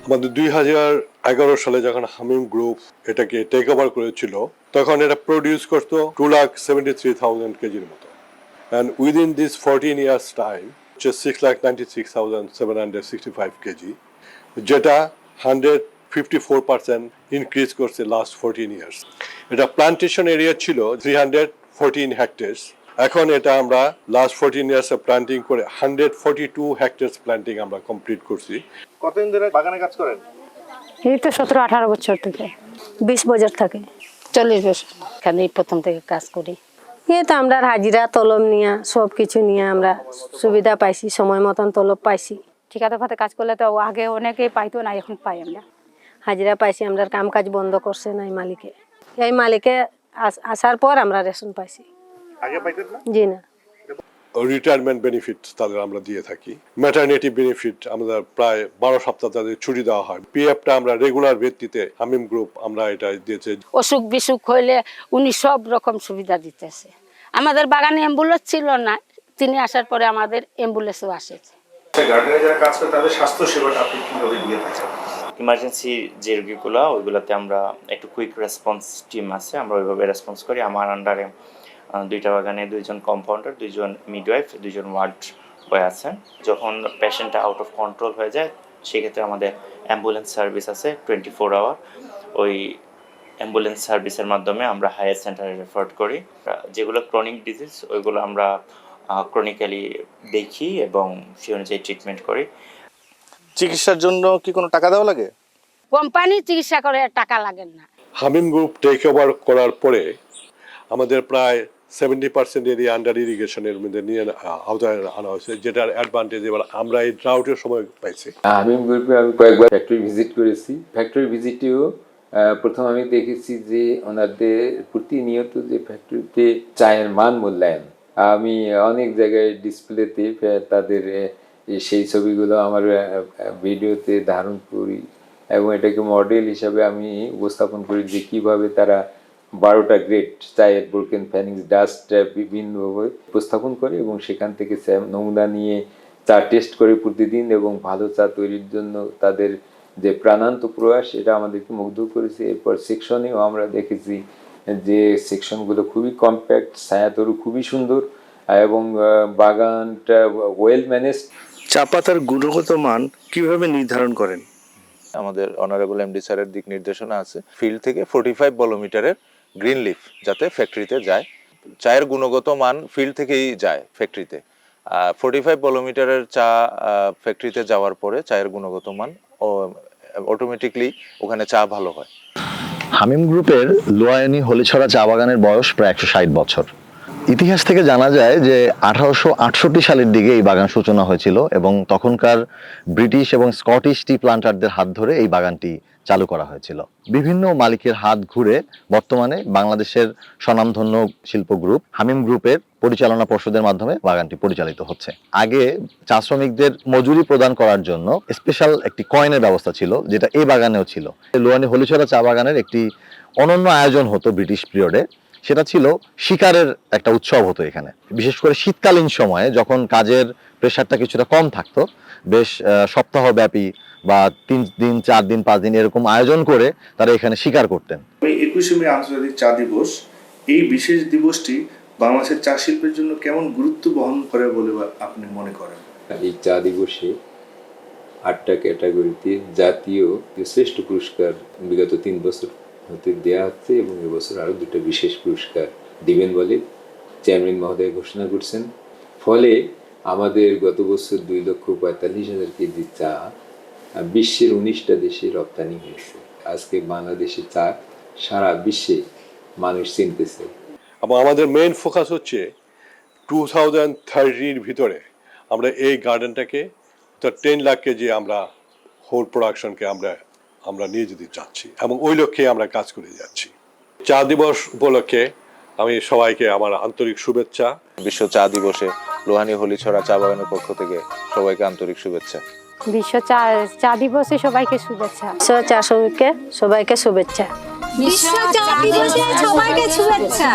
আমাদের 2011 সালে যখন হামিম গ্রুপ এটাকে টেক ওভার করেছিল তখন এটা প্রডিউস করতো 2,73,000 কেজির মতো, and within this 14 years time হচ্ছে 6,96,765 কেজি, যেটা 154% ইনক্রিজ করছে লাস্ট 14 ইয়ার্স। এটা প্লান্টেশন এরিয়া ছিল 314 হেক্টার্স, এখন এটা আমরা লাস্ট 14 ইয়ার্স প্ল্যান্টিং করে 142 হেক্টার্স প্ল্যান্টিং আমরা কমপ্লিট করছি। কতদিন ধরে বাগানে কাজ করেন? এই তো 17-18 বছর থেকে, 20 বছর থেকে 40 বছর এখানে প্রথম থেকে কাজ করি। এই তো আমরা হাজিরা তলব নিয়ে সব কিছু নিয়ে আমরা সুবিধা পাইছি, সময় মতন তলব পাইছি। ঠিকাদার ভাতে কাজ করলে তো আগে অনেকেই পাইতো না, এখন পাই আমরা। হাজিরা পাইছি, আমরা কাম কাজ বন্ধ করছে না এই মালিকে আসার পর আমরা রেশন পাইছি। আগে পাইতেন না? জি না। রিটায়ারমেন্ট বেনিফিট তাদের আমরা দিয়ে থাকি, ম্যাটারনিটি বেনিফিট আমাদের প্রায় 12 সপ্তাহ তাদের ছুটি দেওয়া হয়। পিএফটা আমরা রেগুলার ভিত্তিতে হামিম গ্রুপ আমরা এটা দিয়েছে। অসুখ বিসুখ হইলে উনি সব রকম সুবিধা দিতেছে। আমাদের বাগানে অ্যাম্বুলেন্স ছিল না, তিনি আসার পরে আমাদের অ্যাম্বুলেন্সও আসেছে। গার্ডেনে যারা কাজ করে তাদের স্বাস্থ্য সেবাটা আপনি কিভাবে দিয়ে থাকেন? ইমার্জেন্সি যে রোগীগুলো ওইগুলোতে আমরা একটু কুইক রেসপন্স টিম আছে, আমরা ওইভাবে রেসপন্স করি। আমার আন্ডারে 2টা বাগানে 2জন কম্পাউন্ডার, 2জন মিডওয়াইফ, 2জন ওয়ার্ড বয় আছেন। যখন পেশেন্টটা আউট অফ কন্ট্রোল হয়ে যায় সেক্ষেত্রে আমাদের অ্যাম্বুলেন্স সার্ভিস আছে 24 আওয়ার। ওই অ্যাম্বুলেন্স সার্ভিসের মাধ্যমে আমরা হায়ার সেন্টারে রেফার করি। যেগুলো ক্রনিক ডিজিজ ওইগুলো আমরা ক্রনিক্যালি দেখি এবং সেই অনুযায়ী ট্রিটমেন্ট করি। চিকিৎসার জন্য কি কোনো টাকা দেওয়া লাগে? কোম্পানি চিকিৎসা করে টাকা লাগে না। হামিম গ্রুপ টেক ওভার করার পরে আমাদের প্রায় 70% এরিয়া আন্ডার ইরিগেশনের মধ্যে নিয়ে আওতায় আনা হয়েছে, যেটার অ্যাডভান্টেজ এবার আমরা এই ড্রাউটের সময় পাইছি। হামিম গ্রুপে আমি কয়েকবার ফ্যাক্টরি ভিজিট করেছি। ফ্যাক্টরি ভিজিটেও প্রথম আমি দেখেছি যে ওনাদের প্রতিনিয়ত যে ফ্যাক্টরিতে চায়ের মান মূল্যায়ন, আমি অনেক জায়গায় ডিসপ্লেতে তাদের সেই ছবিগুলো আমার ভিডিওতে ধারণ করি এবং এটাকে মডেল হিসাবে আমি উপস্থাপন করি যে কীভাবে তারা 12টা গ্রেড চায়ের ব্রোকেন ফ্যানিংস ডাস্ট বিভিন্নভাবে উপস্থাপন করে এবং সেখান থেকে নমুনা নিয়ে চা টেস্ট করে প্রতিদিন এবং ভালো চা তৈরির জন্য তাদের যে প্রাণান্ত প্রয়াস, এটা আমাদেরকে মুগ্ধ করেছে। এরপর সেকশনেও আমরা দেখেছি যে সেকশনগুলো খুবই কম্প্যাক্ট, ছায়াতরু খুবই সুন্দর এবং বাগানটা ওয়েল ম্যানেজড। চা পাতার গুণগত মান কিভাবে নির্ধারণ করেন? আমাদের অনারেবল এমডি স্যারের দিক নির্দেশনা আছে ফিল্ড থেকে 45 বর্গমিটারের গ্রিন লিফ যাতে ফ্যাক্টরিতে যায়। চায়ের গুণগত মান ফিল্ড থেকেই যায় ফ্যাক্টরিতে। 45 বর্গমিটারের চা ফ্যাক্টরিতে যাওয়ার পরে চায়ের গুণগত মান অটোমেটিকলি ওখানে চা ভালো হয়। হামিম গ্রুপের লোয়ায়নি হলিছড়া চা বাগানের বয়স প্রায় 160 বছর। ইতিহাস থেকে জানা যায় যে 1868 সালের দিকে এই বাগান সূচনা হয়েছিল এবং তখনকার ব্রিটিশ এবং স্কটিশ টি প্লান্টারদের হাত ধরে এই বাগানটি চালু করা হয়েছিল। বিভিন্ন মালিকের হাত ঘুরে বর্তমানে বাংলাদেশের স্বনামধন্য শিল্প গ্রুপ হামিম গ্রুপের পরিচালনা পর্ষদের মাধ্যমে বাগানটি পরিচালিত হচ্ছে। আগে চা শ্রমিকদের মজুরি প্রদান করার জন্য স্পেশাল একটি কয়েনের ব্যবস্থা ছিল, যেটা এই বাগানেও ছিল। লোয়ানি হলিছড়া চা বাগানের একটি অনন্য আয়োজন হতো ব্রিটিশ পিরিয়ডে, সেটা ছিল শিকারের একটা উৎসব হতো এখানে। বিশেষ করে শীতকালীন সময়ে যখন কাজের প্রেশারটা কিছুটা কম থাকতো, বেশ সপ্তাহব্যাপী বা 3 দিন 4 দিন 5 দিন এরকম আয়োজন করে তারা এখানে শিকার করতেন। 21শে মে আন্তর্জাতিক চা দিবস, এই বিশেষ দিবসটি বাংলাদেশের চা শিল্পের জন্য কেমন গুরুত্ব বহন করে বলে আপনি মনে করেন? এই চা দিবসে 8টা ক্যাটাগরিতে জাতীয় শ্রেষ্ঠ পুরস্কার বিগত 3 বছর হতে দেওয়া হচ্ছে এবং এবছর আরও 2টা বিশেষ পুরস্কার দিবেন বলে চেয়ারম্যান মহোদয় ঘোষণা করছেন। ফলে আমাদের গত বছর 2,45,000 কেজি চা বিশ্বের 19টা দেশে রপ্তানি হয়েছে। আজকে বাংলাদেশে চা সারা বিশ্বে মানুষ চিনতেছে। এবং আমাদের মেইন ফোকাস হচ্ছে 2030-র ভিতরে আমরা এই গার্ডেনটাকে 10 লাখ কেজি আমরা হোল প্রোডাকশনকে আমরা নিয়ে যেতে চাচ্ছি এবং ওই লক্ষ্যে আমরা কাজ করে যাচ্ছি। চা দিবস উপলক্ষে আমি সবাইকে আমার আন্তরিক শুভেচ্ছা। বিশ্ব চা দিবসে লোহানী হলিছড়া চা বাগানের পক্ষ থেকে সবাইকে আন্তরিক শুভেচ্ছা। বিশ্ব চা দিবসে সবাইকে শুভেচ্ছা। চা শ্রমিককে সবাইকে শুভেচ্ছা। বিশ্ব চা দিবসে সবাইকে শুভেচ্ছা।